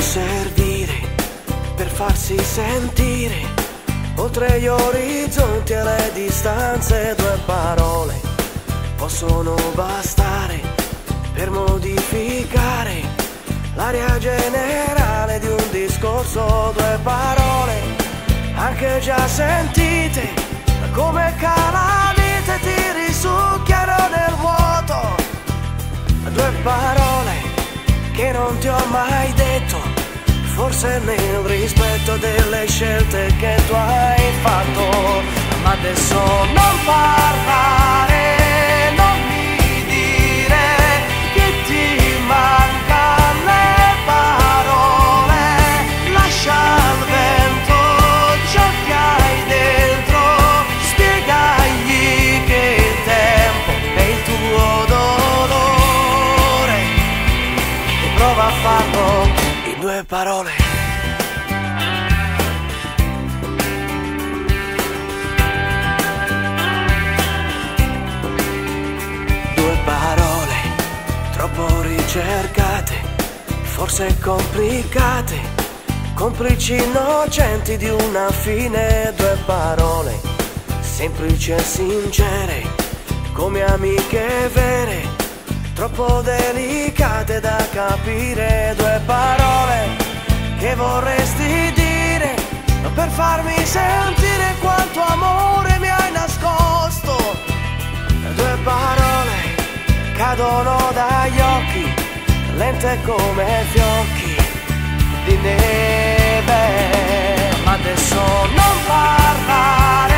servire per farsi sentire oltre gli orizzonti e le distanze. Due parole possono bastare per modificare l'aria generale di un discorso. Due parole anche già sentite, come calamite ti risucchiano nel vuoto. Due parole che non ti ho mai detto, forse nel rispetto delle scelte che tu hai fatto. Ma adesso non parlare, non mi dire che ti mancano le parole. Lascia al vento ciò che hai dentro, spiegagli che il tempo è il tuo dolore e prova a farlo in due parole. Due parole troppo ricercate, forse complicate, complici innocenti di una fine. Due parole semplici e sincere, come amiche vere, troppo delicate da capire. Due parole che vorresti dire per farmi sentire quanto amore mi hai nascosto. Due parole cadono dagli occhi, lente come fiocchi di neve. Ma adesso non parlare,